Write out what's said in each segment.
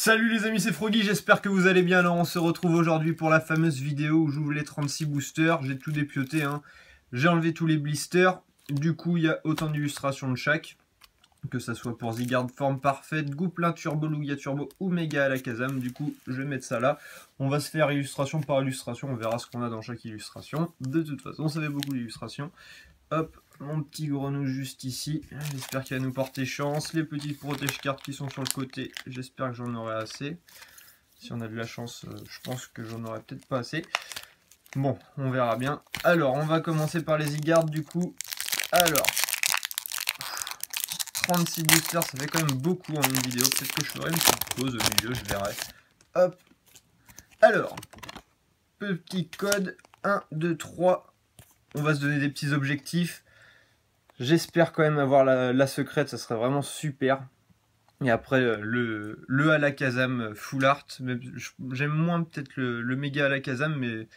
Salut les amis, c'est Froggy, j'espère que vous allez bien. Alors on se retrouve aujourd'hui pour la fameuse vidéo où j'ouvre les 36 boosters. J'ai tout dépioté, hein. J'ai enlevé tous les blisters. Du coup, il y a autant d'illustrations de chaque. Que ça soit pour Zygarde, forme parfaite, Gouplin, Turbo, Lugia Turbo ou Mega Alakazam. Du coup, je vais mettre ça là. On va se faire illustration par illustration. On verra ce qu'on a dans chaque illustration. De toute façon, ça fait beaucoup d'illustrations. Hop, mon petit grenouille juste ici. J'espère qu'il va nous porter chance. Les petites protège-cartes qui sont sur le côté, j'espère que j'en aurai assez. Si on a de la chance, je pense que j'en aurai peut-être pas assez. Bon, on verra bien. Alors, on va commencer par les Zygarde du coup. Alors, 36 boosters, ça fait quand même beaucoup en une vidéo. Peut-être que je ferai une petite pause au milieu, je verrai. Hop. Alors, petit code 1, 2, 3. On va se donner des petits objectifs. J'espère quand même avoir la secrète, ça serait vraiment super. Et après, le Alakazam Full Art. J'aime moins peut-être le Mega Alakazam, mais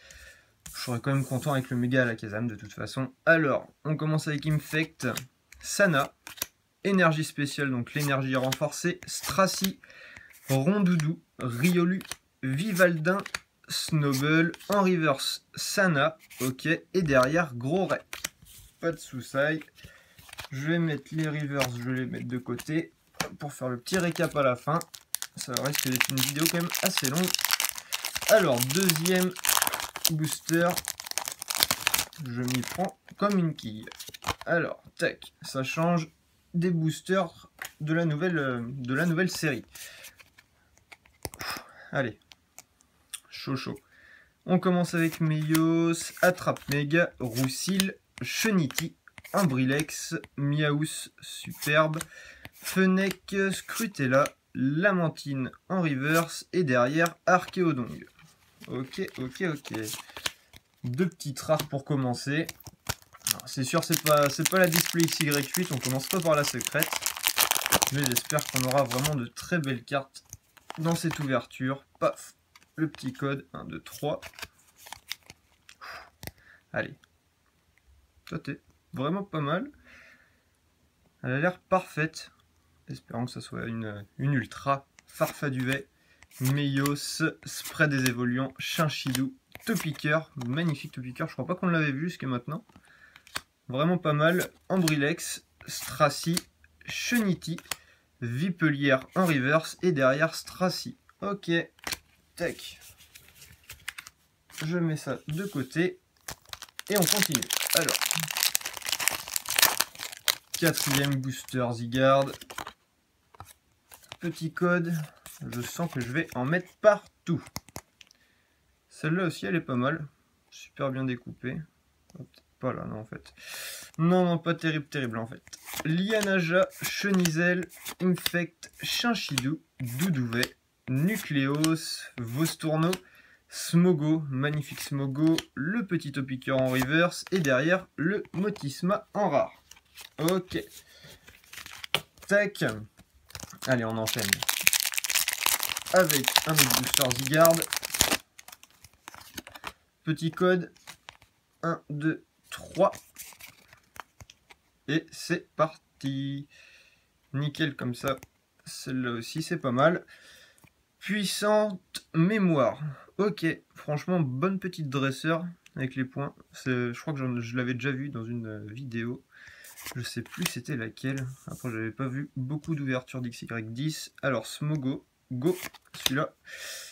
je serais quand même content avec le Mega Alakazam de toute façon. Alors, on commence avec Infect, Sana, Énergie spéciale, donc l'énergie renforcée, Stracy, Rondoudou, Riolu, Vivaldin, Snowball, en reverse, Sana, ok, et derrière, Gros Ray. Pas de sous-saille. Je vais mettre les reverse, je vais les mettre de côté pour faire le petit récap à la fin. Ça risque d'être une vidéo quand même assez longue. Alors, deuxième booster. Je m'y prends comme une quille. Alors, tac, ça change des boosters de la nouvelle série. Allez, chaud chaud. On commence avec Meios, Attrape Méga, Roussil, Chenity, Imbrilex, Miaous, superbe, Fennec, Scrutella, Lamentine en reverse et derrière Archéodong. Ok. Deux petites rares pour commencer. C'est sûr, c'est pas la Display XY8, on commence pas par la secrète. Mais j'espère qu'on aura vraiment de très belles cartes dans cette ouverture. Paf, le petit code 1, 2, 3. Allez. Ça t'es vraiment pas mal. Elle a l'air parfaite. Espérons que ça soit une ultra. Farfaduvet, Meios, Spray des évoluants, Chinchidou, Topiqueur, magnifique Topiqueur, je crois pas qu'on l'avait vu jusqu'à maintenant. Vraiment pas mal. Ambrilex, Stracy, Chenity, Vipelière en reverse et derrière Stracy. Ok, tac. Je mets ça de côté et on continue. Alors, quatrième booster Zygarde. Petit code, je sens que je vais en mettre partout. Celle-là aussi, elle est pas mal. Super bien découpée. Pas là, non, en fait. Non, pas terrible, en fait. Lianaja, Chenizel, Infect, Chinchidou, Doudouvet, Nucléos, Vostourneau, Smogo, magnifique Smogo, le petit Topiqueur en reverse, et derrière, le Motisma en rare. Ok. Tac. Allez, on enchaîne. Avec un autre booster Zygarde. Petit code. 1, 2, 3. Et c'est parti. Nickel comme ça. Celle-là aussi, c'est pas mal. Puissante mémoire. Ok, franchement, bonne petite dresseur avec les points. Je crois que je l'avais déjà vu dans une vidéo. Je sais plus c'était laquelle. Après, j'avais pas vu beaucoup d'ouvertures d'XY10. Alors, Smogo, go, celui-là.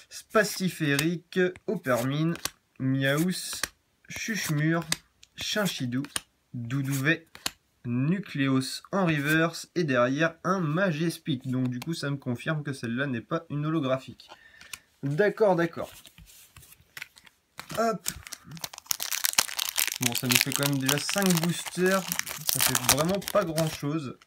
Spaciférique, Opermine, Miaous, Chuchemur, Chinchidou, Doudouvet, Nucléos en reverse et derrière un Majespic. Donc du coup ça me confirme que celle-là n'est pas une holographique. D'accord. Hop. Bon, ça nous fait quand même déjà 5 boosters. Ça fait vraiment pas grand chose.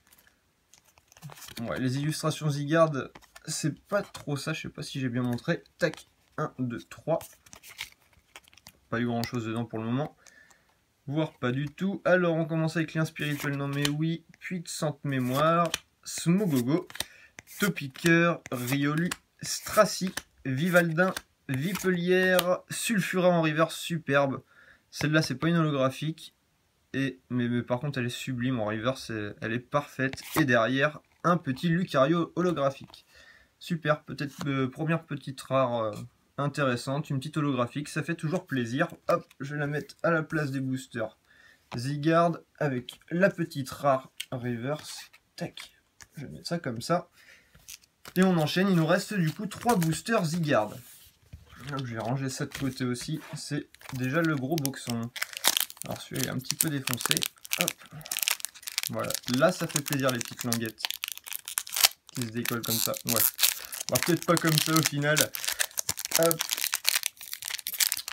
Ouais, les illustrations Zygarde, c'est pas trop ça. Je sais pas si j'ai bien montré. Tac. 1, 2, 3. Pas eu grand chose dedans pour le moment. Voire pas du tout. Alors on commence avec lien spirituel, non mais oui. Puissante mémoire. Smogogo. Topiqueur. Riolu. Stracy. Vivaldin. Vipelière. Sulfura en reverse, superbe. Celle-là c'est pas une holographique. Mais par contre elle est sublime en reverse. Elle est parfaite. Et derrière un petit Lucario holographique. Super, peut-être première petite rare intéressante, une petite holographique, ça fait toujours plaisir. Hop, je vais la mettre à la place des boosters Zygarde avec la petite rare reverse. Tac, je vais mettre ça comme ça. Et on enchaîne, il nous reste du coup 3 boosters Zygarde. Hop, je vais ranger ça de côté aussi, c'est déjà le gros boxon. Alors celui-là il est un petit peu défoncé. Hop. Voilà, là ça fait plaisir les petites languettes qui se décollent comme ça. Ouais, alors peut-être pas comme ça au final. Hop.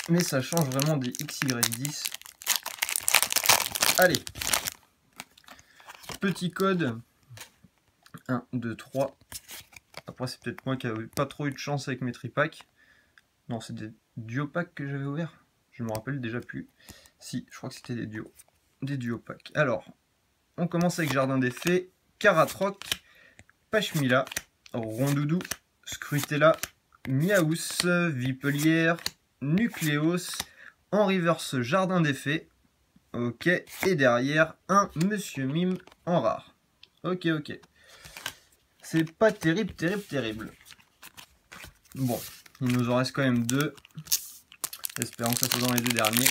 Mais ça change vraiment des XY10. Allez. Petit code. 1, 2, 3. Après c'est peut-être moi qui n'avais pas trop eu de chance avec mes tripacks. Non, c'est des duo packs que j'avais ouverts. Je me rappelle déjà plus. Si, je crois que c'était des duos. Des duo packs. Alors, on commence avec Jardin des Fées, Karatroc, Pachmila, Rondoudou, Scrutella, Miaous, Vipelière, Nucléos, en reverse Jardin des Fées. Ok, et derrière, un Monsieur Mime en rare. Ok, ok. C'est pas terrible, terrible, terrible. Bon, il nous en reste quand même 2. Espérons que ça soit dans les 2 derniers.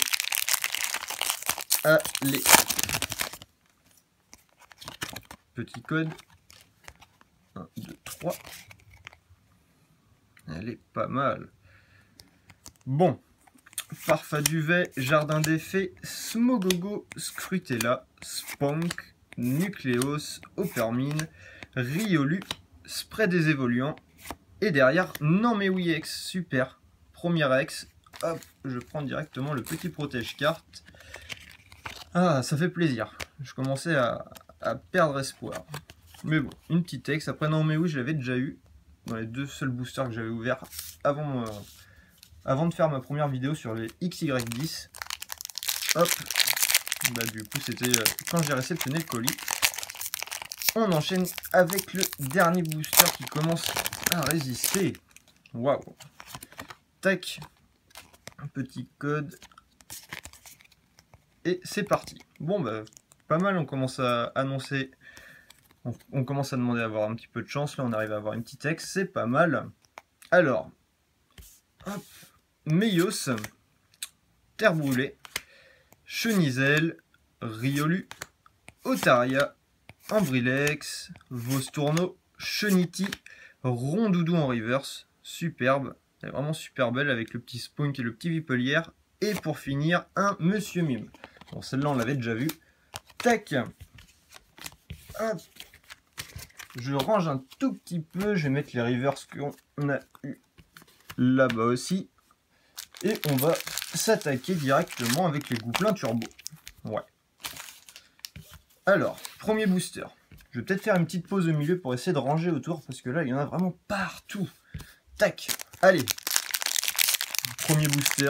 Allez. Petit code. 1, 2, 3. Elle est pas mal. Bon. Farfaduvet, Jardin des Fées, Smogogo, Scrutella, Spunk, Nucléos, Opermine, Riolu, Spray des évoluants. Et derrière, non mais oui X, super. Premier X. Hop, je prends directement le petit protège-carte. Ah, ça fait plaisir. Je commençais à perdre espoir. Mais bon, une petite X. Après, non mais oui, je l'avais déjà eu. Dans les 2 seuls boosters que j'avais ouverts avant de faire ma première vidéo sur les XY10. Hop. Bah du coup, c'était quand j'ai réceptionné le colis. On enchaîne avec le dernier booster qui commence à résister. Waouh. Tac. Un petit code. Et c'est parti. Bon bah pas mal, on commence à annoncer, on commence à demander à avoir un petit peu de chance. Là on arrive à avoir une petite X, c'est pas mal. Alors, hop, Meios, Terre Brûlée, Chenizel, Riolu, Otaria, Ambrilex, Vostourneau, Cheniti, Rondoudou en reverse, superbe, elle est vraiment super belle avec le petit Spunk et le petit Vipelière. Et pour finir, un Monsieur Mime. Bon, celle-là, on l'avait déjà vu. Tac. Hop. Je range un tout petit peu. Je vais mettre les reverse qu'on a eu là-bas aussi. Et on va s'attaquer directement avec les gouplins turbo. Ouais. Alors, premier booster. Je vais peut-être faire une petite pause au milieu pour essayer de ranger autour. Parce que là, il y en a vraiment partout. Tac. Allez. Premier booster.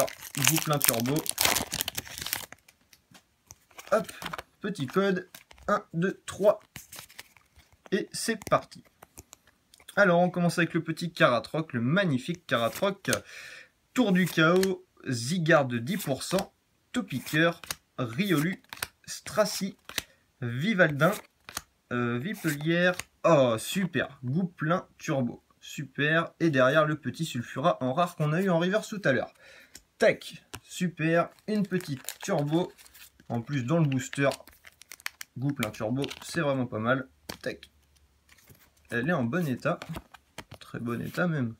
Gouplin turbo. Hop, petit code, 1, 2, 3, et c'est parti. Alors, on commence avec le petit Karatroc, le magnifique Karatroc. Tour du chaos, Zygarde 10%, Topiqueur, Riolu, Stracy, Vivaldin, Vipelière. Oh, super, Gouplin turbo, super. Et derrière, le petit Sulfura en rare qu'on a eu en reverse tout à l'heure. Tac, super, une petite turbo. En plus, dans le booster, Gouplin turbo, c'est vraiment pas mal. Tac. Elle est en bon état. Très bon état même.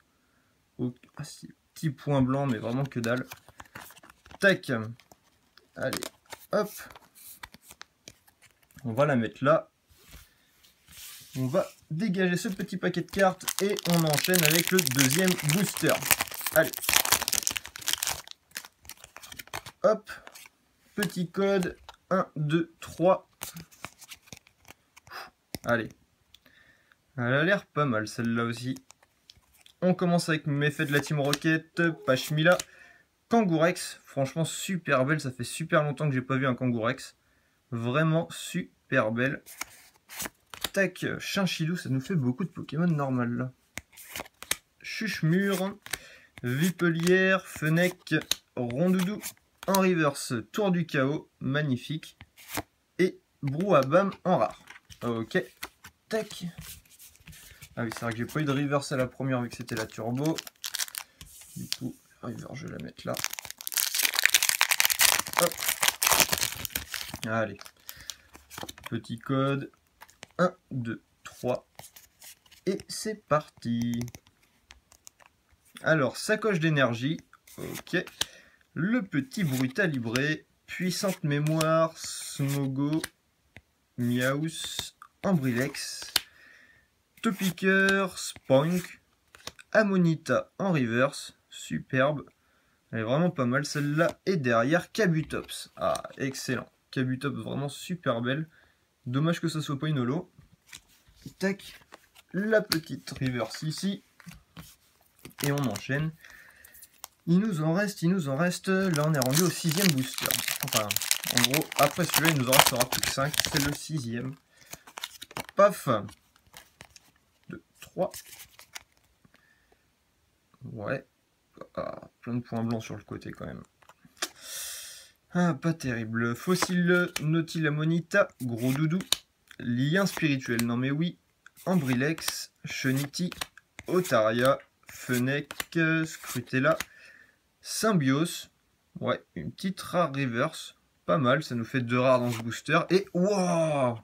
Ah, c'est petit point blanc, mais vraiment que dalle. Tac. Allez, hop. On va la mettre là. On va dégager ce petit paquet de cartes et on enchaîne avec le deuxième booster. Allez. Hop. Petit code. 1, 2, 3. Allez. Elle a l'air pas mal celle-là aussi. On commence avec mes faits de la Team Rocket, Pachmila, Kangourex. Franchement super belle, ça fait super longtemps que j'ai pas vu un Kangourex. Vraiment super belle. Tac, Chinchillou, ça nous fait beaucoup de Pokémon normal là. Chuchemur, Vipelière, Fennec, Rondoudou, en reverse, Tour du chaos, magnifique. Et Brouhabam en rare. Ok, tac. Ah oui, c'est vrai que j'ai pas eu de reverse à la première vu que c'était la turbo. Du coup, reverse, je vais la mettre là. Hop. Allez. Petit code. 1, 2, 3. Et c'est parti. Alors, sacoche d'énergie. Ok. Le petit bruit à librer. Puissante mémoire. Smogo. Miaus. Ambrilex. Topicker. Spoink. Ammonita en reverse. Superbe. Elle est vraiment pas mal celle-là. Et derrière, Kabutops. Ah, excellent. Kabutops vraiment super belle. Dommage que ça soit pas une holo. Tac. La petite reverse ici. Et on enchaîne. Il nous en reste. Là, on est rendu au 6e booster. Enfin, en gros, après celui-là, il nous en restera plus que 5. C'est le 6e. Paf. 2, 3. Ouais. Ah, plein de points blancs sur le côté quand même. Ah, pas terrible. Fossile Nautilamonita, gros doudou. Lien spirituel, non mais oui. Ambrilex, Cheniti, Otaria, Fennec, Scrutella, Symbios. Ouais, une petite rare reverse. Pas mal, ça nous fait 2 rares dans ce booster. Et waouh,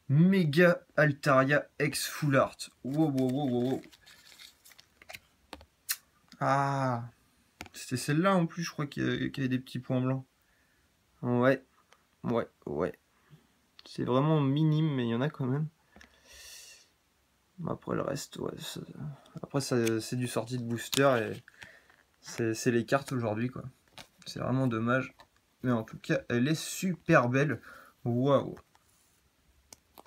Méga Altaria X Full Art. Wow. Ah, c'était celle-là en plus, je crois qu'il y avait des petits points blancs. Ouais. C'est vraiment minime, mais il y en a quand même. Après le reste, ouais. Après, c'est du sortie de booster et c'est les cartes aujourd'hui, quoi. C'est vraiment dommage. Mais en tout cas, elle est super belle. Waouh.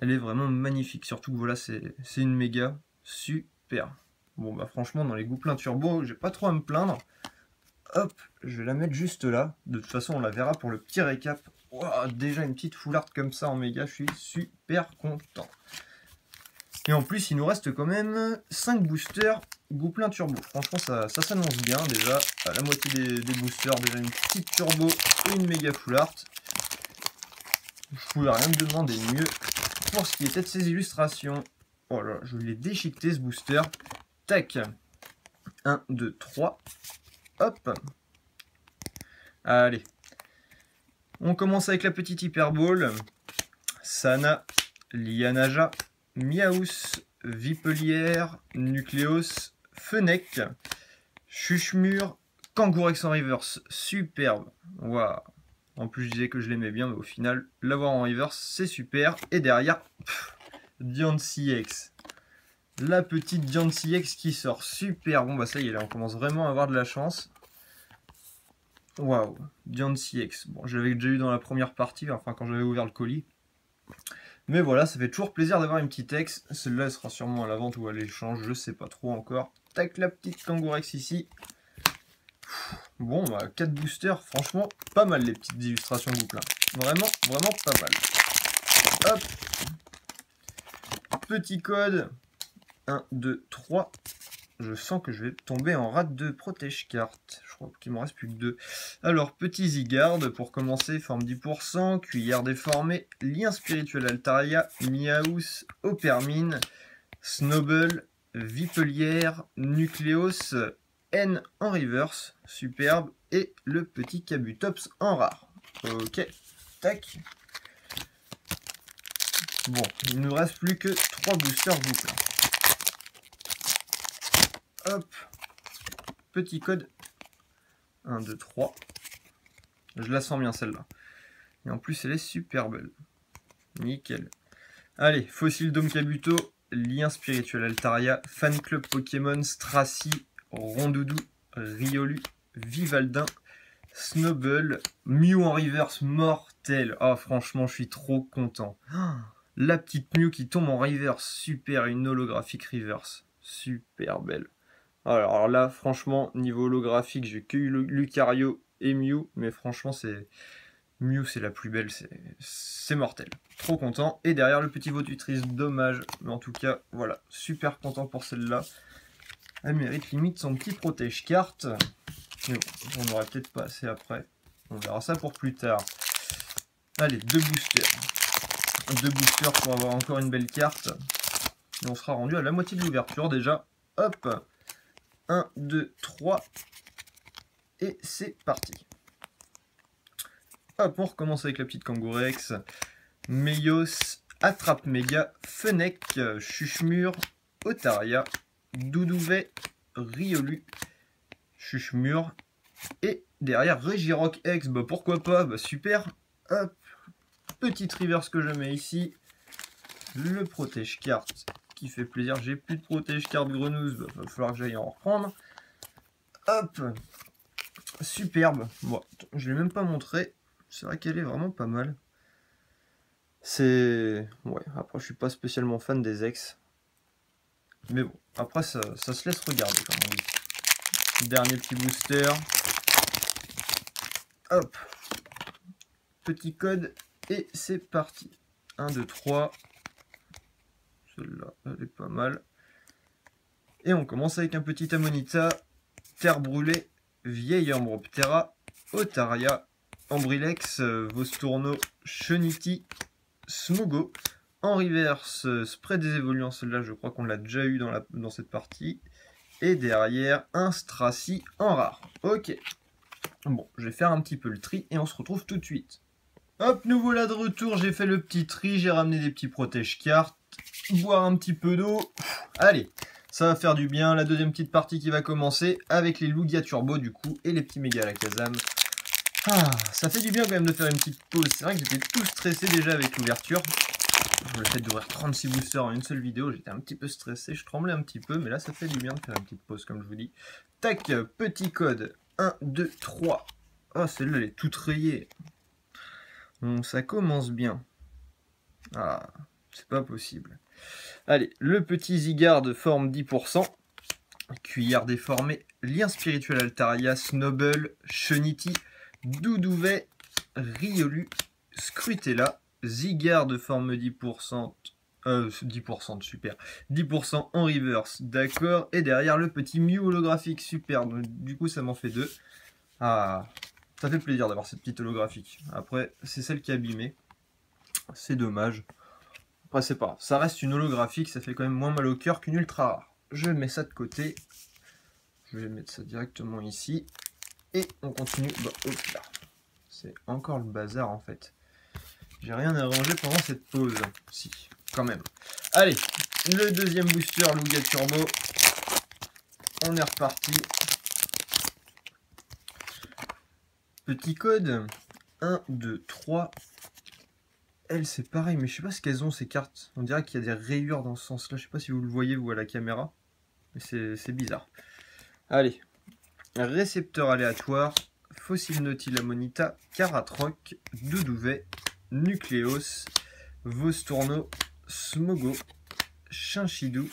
Elle est vraiment magnifique. Surtout que voilà, c'est une méga. Super. Bon, bah franchement, dans les gouplins turbo, j'ai pas trop à me plaindre. Hop, je vais la mettre juste là. De toute façon, on la verra pour le petit récap. Wow, déjà une petite full art comme ça en méga, je suis super content. Et en plus, il nous reste quand même 5 boosters gouplin turbo. Franchement, ça s'annonce bien déjà. À la moitié des boosters, déjà une petite turbo et une méga full art. Je pouvais rien me demander mieux pour ce qui était de ces illustrations. Oh là, je l'ai déchiqueté ce booster. Tac. 1, 2, 3. Hop. Allez. On commence avec la petite Hyperball. Sana, Lianaja, Miaus, Vipelière, Nucléos, Fennec, Chuchemur, Kangourex en reverse. Superbe. Waouh. En plus, je disais que je l'aimais bien, mais au final, l'avoir en reverse, c'est super. Et derrière, Diancie X. La petite Diancie X qui sort. Super. Bon, bah ça y est, là, on commence vraiment à avoir de la chance. Waouh. Diancie X. Bon, je l'avais déjà eu dans la première partie, enfin, quand j'avais ouvert le colis. Mais voilà, ça fait toujours plaisir d'avoir une petite ex. Celle-là, elle sera sûrement à la vente ou à l'échange, je sais pas trop encore. Tac, la petite Kangourex ici. Bon, bah, 4 boosters, franchement, pas mal les petites illustrations gouplin. Vraiment pas mal. Hop. Petit code. 1, 2, 3. Je sens que je vais tomber en rate de protège carte. Je crois qu'il m'en reste plus que 2. Alors, petit Zygarde, pour commencer, forme 10%, cuillère déformée, lien spirituel Altaria, Miaus, Opermine, Snowball, Vipelière, Nucléos, N en reverse, superbe, et le petit Kabutops en rare. Ok, tac. Bon, il ne nous reste plus que 3 boosters boucles. Hop, petit code 1, 2, 3. Je la sens bien celle-là. Et en plus, elle est super belle. Nickel. Allez, Fossile Dome Kabuto, Lien Spirituel Altaria, Fan Club Pokémon, Stracy, Rondoudou, Riolu, Vivaldin, Snowball, Mew en reverse mortel. Ah, franchement, je suis trop content. La petite Mew qui tombe en reverse, super, une holographique reverse. Super belle. Alors là, franchement, niveau holographique, j'ai que eu Lucario et Mew, mais franchement, Mew, c'est la plus belle, c'est mortel. Trop content. Et derrière, le petit Votutrice, dommage. Mais en tout cas, voilà, super content pour celle-là. Elle mérite limite son petit protège-carte. Mais bon, on n'aurait peut-être pas assez après. On verra ça pour plus tard. Allez, 2 boosters. 2 boosters pour avoir encore une belle carte. Et on sera rendu à la moitié de l'ouverture déjà. Hop, 1, 2, 3. Et c'est parti. Hop, on recommence avec la petite Kangourex. Meios, Attrape Méga, Fennec, Chuchemur, Otaria, Doudouvet, Riolu, Chuchemur. Et derrière Regirock X, bah pourquoi pas, bah super. Hop, petite reverse que je mets ici. Le protège carte qui fait plaisir. J'ai plus de protège carte grenouille, bah, va falloir que j'aille en reprendre. Hop, superbe. Bon, je l'ai même pas montré. C'est vrai qu'elle est vraiment pas mal. C'est... Ouais, après je suis pas spécialement fan des ex. Mais bon, après ça se laisse regarder comme on dit. Dernier petit booster. Hop. Petit code. Et c'est parti. 1, 2, 3. Celle-là, elle est pas mal. Et on commence avec un petit Amonita. Terre brûlée. Vieille Ambroptera. Otaria. Ambrilex. Vostourno. Cheniti. Smogo. En reverse, Spray des évoluants, celle-là je crois qu'on l'a déjà eu dans cette partie. Et derrière, un Stracy en rare. Ok. Bon, je vais faire un petit peu le tri et on se retrouve tout de suite. Hop, nous voilà de retour, j'ai fait le petit tri, j'ai ramené des petits protège-cartes, boire un petit peu d'eau. Allez, ça va faire du bien. La deuxième petite partie qui va commencer avec les Lugia Turbo du coup et les petits Méga Alakazam. Ah, ça fait du bien quand même de faire une petite pause. C'est vrai que j'étais tout stressé déjà avec l'ouverture. Le fait d'ouvrir 36 boosters en une seule vidéo, j'étais un petit peu stressé, je tremblais un petit peu, mais là ça fait du bien de faire une petite pause comme je vous dis. Tac, petit code, 1, 2, 3. Oh, celle-là elle est toute rayée. Bon, ça commence bien. Ah, c'est pas possible. Allez, le petit Zygarde forme 10%. Cuillère déformée, lien spirituel Altaria, Snubble, Cheniti, Doudouvet, Riolu, Scrutella, Zygarde forme 10%, 10% super, 10% en reverse, d'accord, et derrière le petit Mew holographique, super, du coup ça m'en fait 2. Ah, ça fait plaisir d'avoir cette petite holographique. Après, c'est celle qui est abîmée, c'est dommage. Après c'est pas grave, ça reste une holographique, ça fait quand même moins mal au cœur qu'une ultra rare. Je mets ça de côté, je vais mettre ça directement ici, et on continue, bah, hop là. C'est encore le bazar en fait. J'ai rien à ranger pendant cette pause. Si, quand même. Allez, le deuxième booster Lugia Turbo. On est reparti. Petit code. 1, 2, 3. Elles, c'est pareil, mais je sais pas ce qu'elles ont ces cartes. On dirait qu'il y a des rayures dans ce sens-là. Je sais pas si vous le voyez, vous, à la caméra. Mais c'est bizarre. Allez. Récepteur aléatoire. Fossile Nautile Amonita. Caratroc. Doudouvet. Nucléos, Vostourno, Smogo, Chinchidou,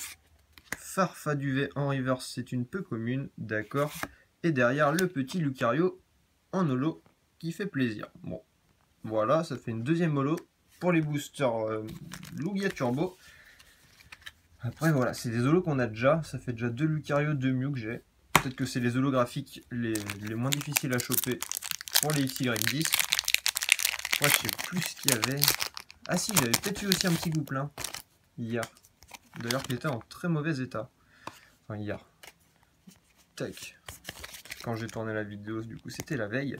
Farfaduvet en reverse, c'est une peu commune, d'accord. Et derrière le petit Lucario en holo qui fait plaisir. Bon, voilà, ça fait une deuxième holo pour les boosters Lugia Turbo. Après voilà, c'est des holos qu'on a déjà, ça fait déjà 2 Lucario, 2 Mew que j'ai. Peut-être que c'est les holographiques les moins difficiles à choper pour les XY10. Moi, je sais plus ce qu'il y avait. Ah si, j'avais peut-être eu aussi un petit Gouplin hier. D'ailleurs, qui était en très mauvais état. Enfin, hier. Tac. Quand j'ai tourné la vidéo, du coup, c'était la veille.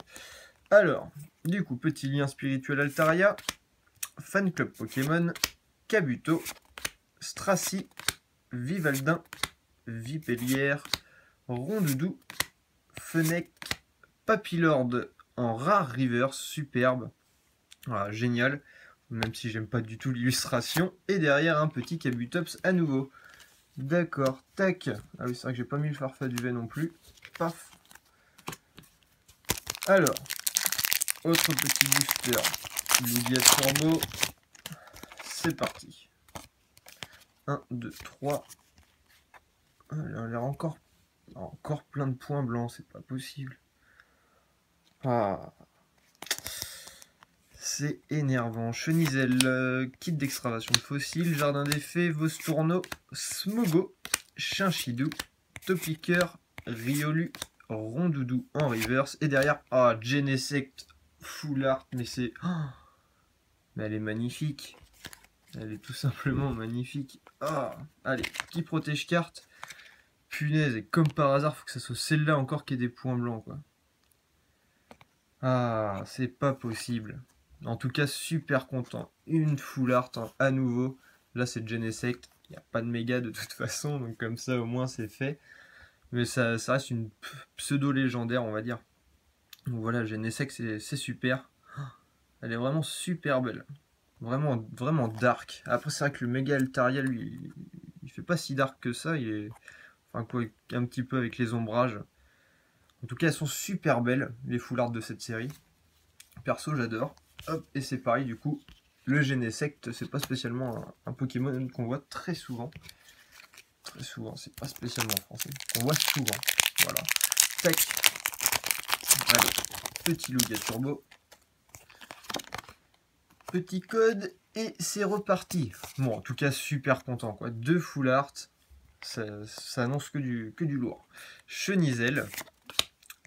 Alors, du coup, petit lien spirituel Altaria. Fan Club Pokémon. Kabuto. Stracy. Vivaldin. Vipellière. Rondoudou. Fennec. Papillord en rare reverse. Superbe. Voilà, génial, même si j'aime pas du tout l'illustration. Et derrière un petit Kabutops à nouveau. D'accord, tac. Ah oui, c'est vrai que j'ai pas mis le Farfaduvet non plus. Paf. Alors, autre petit booster. Lugia Turbo. C'est parti. 1, 2, 3. Elle a l'air encore plein de points blancs, c'est pas possible. Ah. C'est énervant. Chenizel, kit d'extravation de fossiles, jardin des fées, Vostourno, Smogo, Chinchidou, Topiqueur, Riolu, Rondoudou en reverse. Et derrière, ah, Genesect, Full Art, mais c'est... Oh, mais elle est magnifique. Elle est tout simplement magnifique. Ah, allez, petit protège-carte. Punaise, et comme par hasard, faut que ça soit celle-là encore qui ait des points blancs, quoi. Ah, c'est pas possible. En tout cas, super content. Une full art à nouveau. Là, c'est Genesect. Il n'y a pas de méga de toute façon, donc comme ça, au moins, c'est fait. Mais ça reste une pseudo-légendaire, on va dire. Donc voilà, Genesect, c'est super. Elle est vraiment super belle. Vraiment, vraiment dark. Après, c'est vrai que le méga Altaria, lui, il fait pas si dark que ça. Il est... Enfin, quoi, un petit peu avec les ombrages. En tout cas, elles sont super belles, les full art de cette série. Perso, j'adore. Hop, et c'est pareil, du coup, le Genesect, c'est pas spécialement un Pokémon qu'on voit très souvent. Très souvent, c'est pas spécialement français. On voit souvent. Voilà. Tac. Allez, petit Lugia Turbo. Petit code, et c'est reparti. Bon, en tout cas, super content, quoi. 2 full art. Ça annonce que du lourd. Chenizel.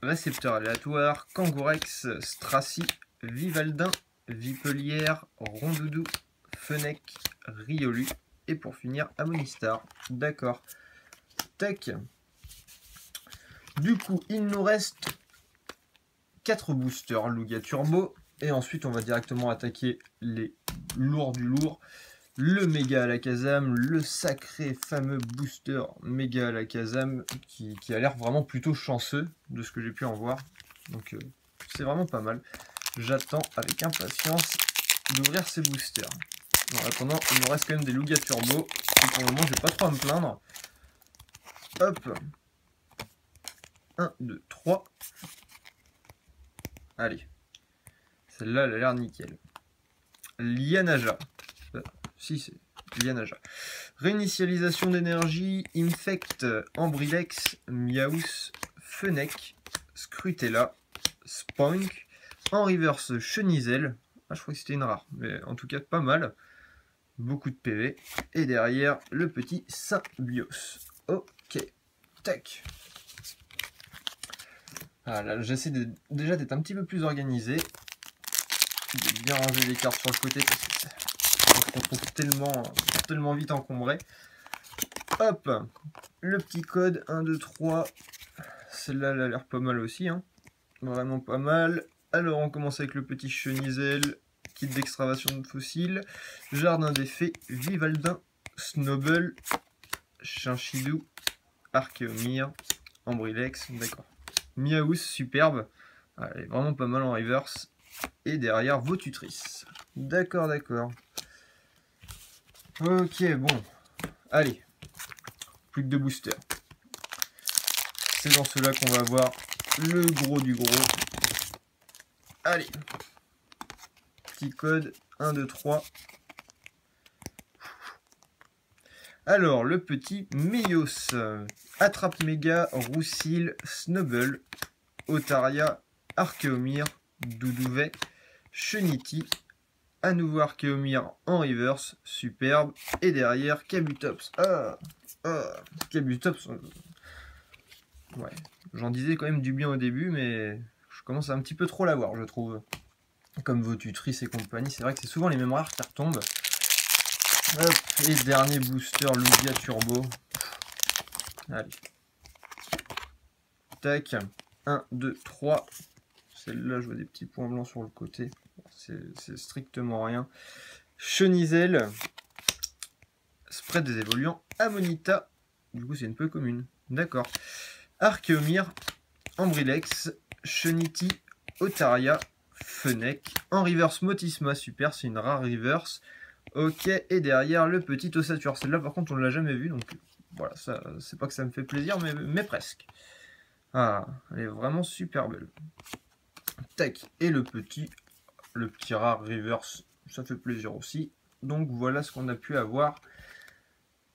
Récepteur aléatoire, Kangourex, Stracy, Vivaldin, Vipelière, Rondoudou, Fennec, Riolu, et pour finir, Amonistar. D'accord. Tac. Du coup, il nous reste 4 boosters Lugia Turbo, et ensuite on va directement attaquer les lourds du lourd. Le Méga Alakazam, le sacré fameux booster Méga Alakazam qui a l'air vraiment plutôt chanceux de ce que j'ai pu en voir. Donc c'est vraiment pas mal. J'attends avec impatience d'ouvrir ces boosters. En attendant, il nous reste quand même des Lugia Turbo. Et pour le moment, j'ai pas trop à me plaindre. Hop. 1, 2, 3. Allez. Celle-là, elle a l'air nickel. Lianaja. Si, c'est Lianaja. Réinitialisation d'énergie, Infect, Ambrilex, Miaus, Fennec, Scrutella, Spoink, en reverse Chenizel. Ah, je crois que c'était une rare, mais en tout cas pas mal. Beaucoup de PV. Et derrière, le petit Symbios. Ok, tac. Voilà, j'essaie déjà d'être un petit peu plus organisé. De bien ranger les cartes sur le côté parce que on se retrouve tellement vite encombré. Hop, le petit code 1, 2, 3. Celle-là, elle a l'air pas mal aussi. Hein. Vraiment pas mal. Alors, on commence avec le petit Chenizel, kit d'extravation de fossiles, Jardin des Fées, Vivaldin, Snowball, Chinchidou, Archéomir, Ambrilex, d'accord. Miaus, superbe. Elle est vraiment pas mal en reverse. Et derrière, Votutrice. D'accord, d'accord. Ok, bon. Allez. Plus que 2 boosters. C'est dans ceux-là qu'on va voir le gros du gros. Allez. Petit code 1, 2, 3. Alors, le petit Meios. Attrape méga, Roussil, Snubble, Otaria, Archéomir, Doudouvet, Cheniti, à nouveau Archéomir en reverse, superbe, et derrière Kabutops. Kabutops, ouais, j'en disais quand même du bien au début, mais je commence à un petit peu trop l'avoir, je trouve. Comme Votutrice et compagnie, c'est vrai que c'est souvent les mêmes rares qui retombent. Hop, et dernier booster Lugia Turbo. Allez. Tac. 1, 2, 3. Celle-là, je vois des petits points blancs sur le côté. C'est strictement rien. Chenizel. Spread des évoluants. Amonita. Du coup, c'est une peu commune. D'accord. Archéomir. Ambrilex. Cheniti. Otaria. Fennec. En reverse, Motisma. Super, c'est une rare reverse. Ok, et derrière, le petit Ossature. Celle-là, par contre, on ne l'a jamais vue. Donc, voilà, ça, c'est pas que ça me fait plaisir, mais presque. Ah, elle est vraiment super belle. Tac, et le petit rare reverse, ça fait plaisir aussi. Donc voilà ce qu'on a pu avoir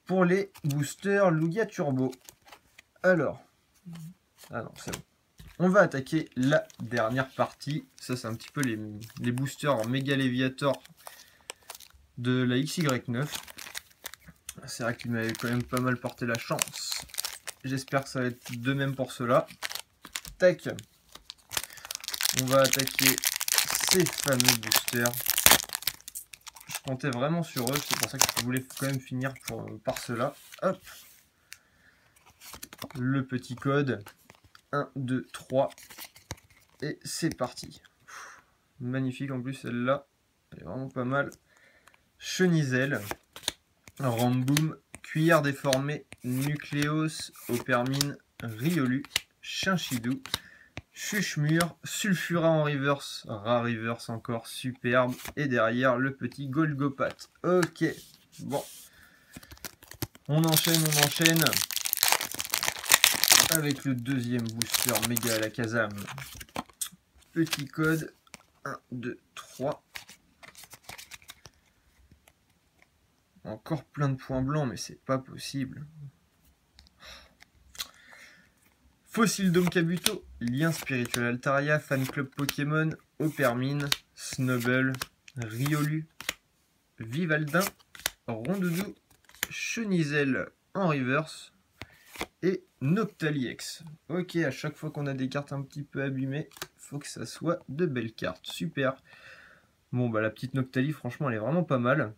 pour les boosters Lugia Turbo. Alors, ah non, c'est bon. On va attaquer la dernière partie. Ça, c'est un petit peu les boosters Mega Léviator de la XY9. C'est vrai qu'il m'avait quand même pas mal porté la chance. J'espère que ça va être de même pour cela. Tac. On va attaquer ces fameux boosters. Je comptais vraiment sur eux. C'est pour ça que je voulais quand même finir par cela. Hop. Le petit code. 1, 2, 3. Et c'est parti. Magnifique en plus celle-là. Elle est vraiment pas mal. Chenisel. Ramboum. Cuillère déformée. Nucléos. Opermine. Riolu. Chinchidou. Chuchemur, Sulfura en reverse, rare reverse encore, superbe. Et derrière, le petit Golgopat. Ok, bon. On enchaîne avec le deuxième booster méga à la Kazam. Petit code, 1, 2, 3. Encore plein de points blancs, mais c'est pas possible. Fossil Dome Kabuto, Lien Spirituel Altaria, Fan Club Pokémon, Opermine, Snubble, Riolu, Vivaldin, Rondoudou, Chenisel en reverse et Noctaliex. Ok, à chaque fois qu'on a des cartes un petit peu abîmées, faut que ça soit de belles cartes. Super. Bon, bah la petite Noctalie, franchement, elle est vraiment pas mal.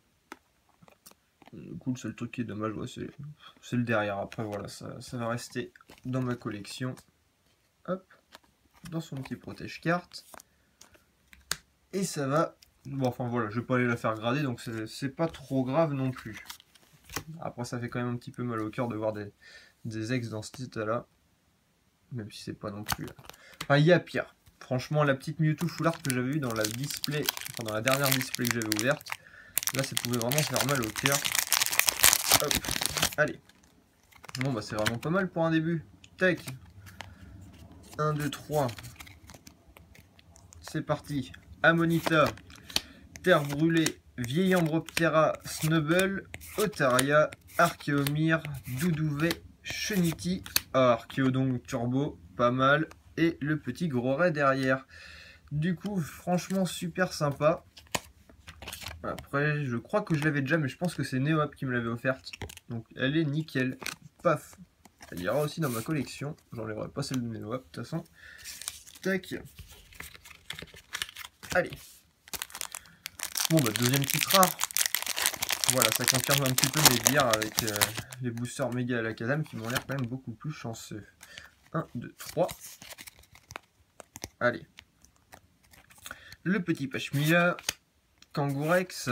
Du coup, le seul truc qui est dommage, ouais, c'est le derrière. Après, voilà, ça va rester dans ma collection. Hop, dans son petit protège-carte. Et ça va... Bon, enfin voilà, je vais pas aller la faire grader, donc c'est pas trop grave non plus. Après, ça fait quand même un petit peu mal au cœur de voir des ex dans cet état-là. Même si c'est pas non plus... Enfin, il y a pire. Franchement, la petite Mewtwo Full Art que j'avais eue dans la display, enfin, dans la dernière display que j'avais ouverte, là, ça pouvait vraiment faire mal au cœur. Hop, allez. Bon, bah, c'est vraiment pas mal pour un début. Tac. 1, 2, 3. C'est parti. Amonita, Terre Brûlée, Vieille Ambroptera, Snubble, Otaria, Archeomir, Doudouvet, Cheniti, Archeodon Turbo, pas mal. Et le petit gros ray derrière. Du coup, franchement, super sympa. Après, je crois que je l'avais déjà, mais je pense que c'est NeoApp qui me l'avait offerte. Donc, elle est nickel. Paf. Elle ira aussi dans ma collection. J'enlèverai pas celle de NeoApp, de toute façon. Tac. Allez. Bon, bah, deuxième titre rare. Voilà, ça confirme un petit peu mes dires avec les boosters méga à la Kazam qui m'ont l'air quand même beaucoup plus chanceux. 1, 2, 3. Allez. Le petit Pachmila, Kangourex,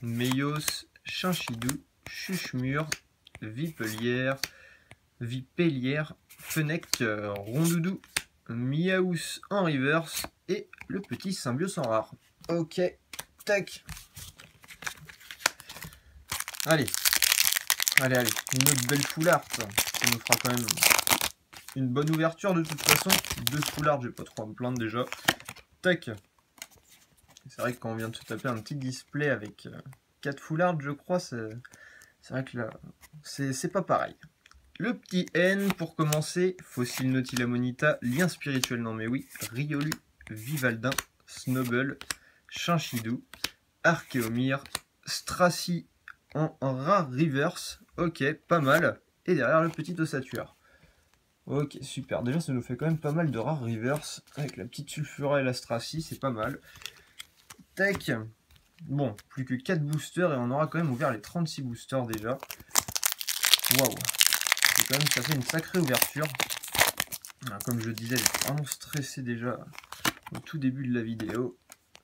Meios, Chinchidou, Chuchemur, Vipelière, Fennec, Rondoudou, Miaous en reverse et le petit Symbios en rare. Ok, tac. Allez, allez, une autre belle full art. Ça nous fera quand même une bonne ouverture de toute façon. 2 full art, je vais pas trop me plaindre déjà. Tac. C'est vrai que quand on vient de se taper un petit display avec 4 full art, je crois, c'est vrai que là, c'est pas pareil. Le petit N pour commencer, Fossil Nautilamonita, Lien Spirituel, non mais oui, Riolu, Vivaldin, Snubble, Chinchidou, Archeomir, Stracy en rare reverse, ok, pas mal. Et derrière le petit ossature. Ok, super. Déjà, ça nous fait quand même pas mal de rares reverse. Avec la petite Sulfura et la Stracy, c'est pas mal. Tac. Bon, plus que 4 boosters et on aura quand même ouvert les 36 boosters déjà. Waouh. Quand même, ça fait une sacrée ouverture. Alors, comme je disais, j'ai vraiment stressé déjà au tout début de la vidéo.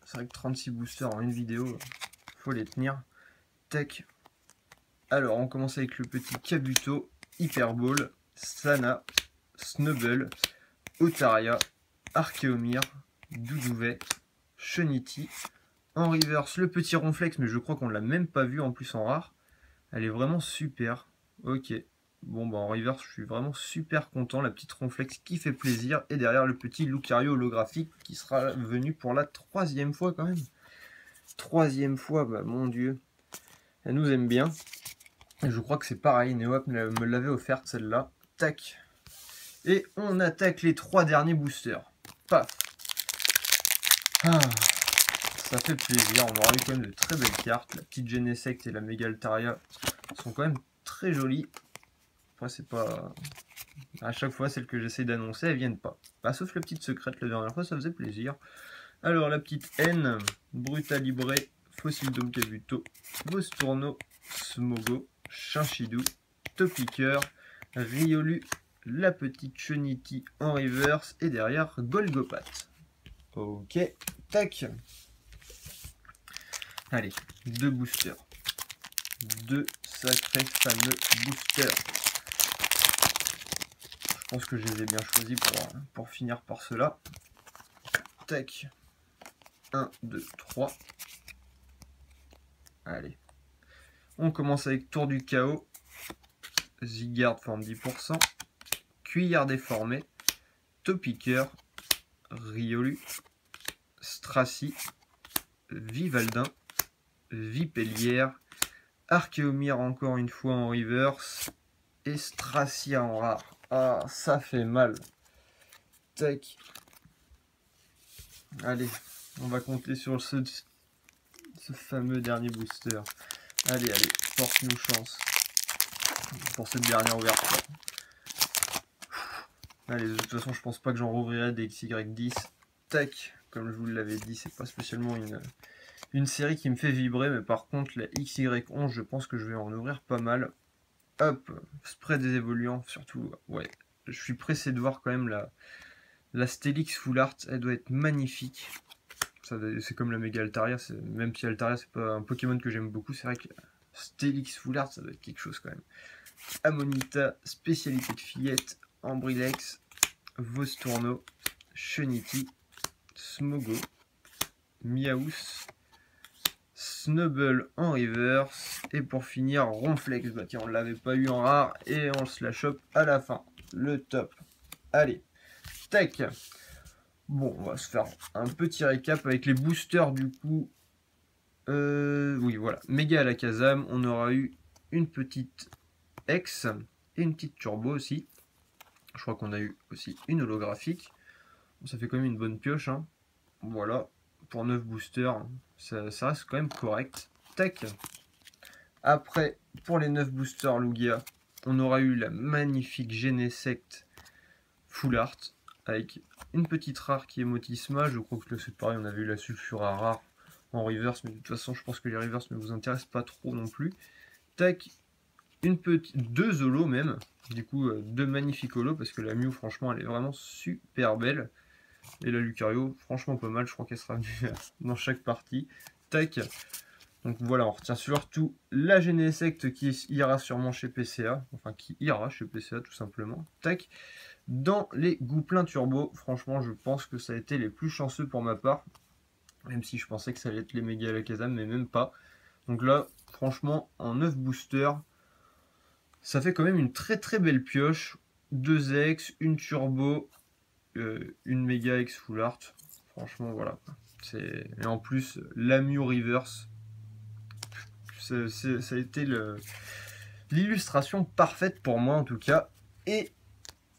C'est vrai que 36 boosters en une vidéo, faut les tenir. Tac. Alors, on commence avec le petit Kabuto, Hyperball, Sana, Snubble, Otaria, Archeomir, Doudouvet, Cheniti. En reverse, le petit Ronflex, mais je crois qu'on l'a même pas vu en plus en rare. Elle est vraiment super. Ok. Bon, bah en reverse, je suis vraiment super content. La petite Ronflex qui fait plaisir. Et derrière, le petit Lucario holographique qui sera venu pour la 3e fois quand même. 3e fois, bah mon dieu. Elle nous aime bien. Et je crois que c'est pareil. NeoApp me l'avait offerte celle-là. Tac. Et on attaque les 3 derniers boosters. Paf. Ah, ça fait plaisir. On aura eu quand même de très belles cartes. La petite Genesect et la Mega Altaria sont quand même très jolies. Après, c'est pas... À chaque fois, celles que j'essaie d'annoncer, elles viennent pas. Bah, sauf la petite secrète, la dernière fois, ça faisait plaisir. Alors, la petite N, Brutalibré, Fossil Dome Kabuto, Vostourno, Smogo, Chinchidou, Topiqueur, Riolu, la petite Chunity en reverse et derrière Golgopat. Ok, tac. Allez, 2 boosters. 2 sacrés fameux boosters. Je pense que je les ai bien choisis pour finir par cela. Tac. 1, 2, 3. Allez. On commence avec Tour du Chaos. Zygarde forme 10%. Cuillère déformée. Topiqueur. Riolu. Stracy. Vivaldin. Vipellière. Archéomir encore une fois en reverse. Et Stracy en rare. Ah, ça fait mal. Tac. Allez, on va compter sur ce fameux dernier booster. Allez, porte-nous chance pour cette dernière ouverture. Allez, de toute façon, je pense pas que j'en rouvrirai des XY10. Tac, comme je vous l'avais dit, c'est pas spécialement une série qui me fait vibrer, mais par contre, la XY11, je pense que je vais en ouvrir pas mal. Hop, spray des évoluants, surtout, ouais. Je suis pressé de voir quand même la Steelix Full Art, elle doit être magnifique. C'est comme la Mega Altaria, même si Altaria c'est pas un Pokémon que j'aime beaucoup, c'est vrai que Steelix Full Art ça doit être quelque chose quand même. Amonita, spécialité de fillette, Ambrilex, Vostourno, Chunity, Smogo, Miaous, Snubble en reverse, et pour finir Ronflex, bah tiens on l'avait pas eu en rare et on se la chope à la fin, le top. Allez, tac. Bon, on va se faire un petit récap avec les boosters du coup. Oui, voilà. Méga à la Kazam, on aura eu une petite X et une petite Turbo aussi. Je crois qu'on a eu aussi une holographique. Bon, ça fait quand même une bonne pioche. Hein. Voilà, pour 9 boosters, ça reste quand même correct. Tac. Après, pour les 9 boosters Lugia, on aura eu la magnifique Genesect Full Art. Avec une petite rare qui est Motisma. Je crois que là c'est pareil, on avait eu la Sulfura rare en reverse, mais de toute façon je pense que les reverse ne vous intéressent pas trop non plus. Tac, deux holos même, du coup deux magnifiques holos, parce que la Mew franchement elle est vraiment super belle. Et la Lucario, franchement pas mal, je crois qu'elle sera venue dans chaque partie. Tac, donc voilà, on retient surtout la Genesect qui ira sûrement chez PCA, enfin qui ira chez PCA tout simplement. Tac. Dans les Gouplins Turbo, franchement, je pense que ça a été les plus chanceux pour ma part. Même si je pensais que ça allait être les Méga Alakazam, mais même pas. Donc là, franchement, en 9 boosters, ça fait quand même une très très belle pioche. 2 X, une Turbo, une Méga X Full Art. Franchement, voilà. Et en plus, la Mew Reverse. Ça a été l'illustration parfaite pour moi en tout cas. Et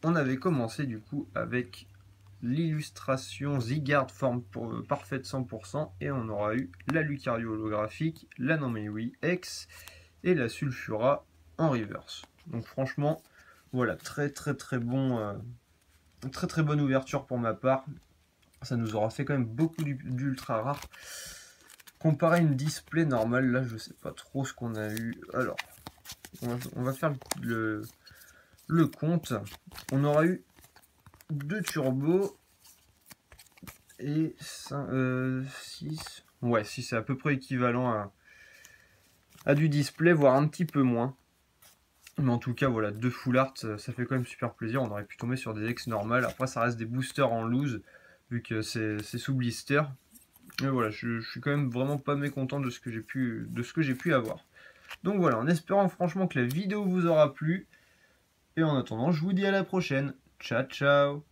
on avait commencé du coup avec l'illustration Zygarde forme parfaite 100% et on aura eu la Lucario holographique, la Nanmewi X et la Sulfura en reverse. Donc franchement, voilà, très bonne ouverture pour ma part. Ça nous aura fait quand même beaucoup d'ultra rare. Comparé à une display normale, là je sais pas trop ce qu'on a eu. Alors, on va faire le compte. On aura eu 2 turbos et 6. Ouais, si c'est à peu près équivalent à du display, voire un petit peu moins. Mais en tout cas, voilà, 2 full art, ça fait quand même super plaisir. On aurait pu tomber sur des ex normales. Après, ça reste des boosters en loose, vu que c'est sous blister. Mais voilà, je suis quand même vraiment pas mécontent de ce que j'ai pu avoir. Donc voilà, en espérant franchement que la vidéo vous aura plu. Et en attendant, je vous dis à la prochaine. Ciao, ciao!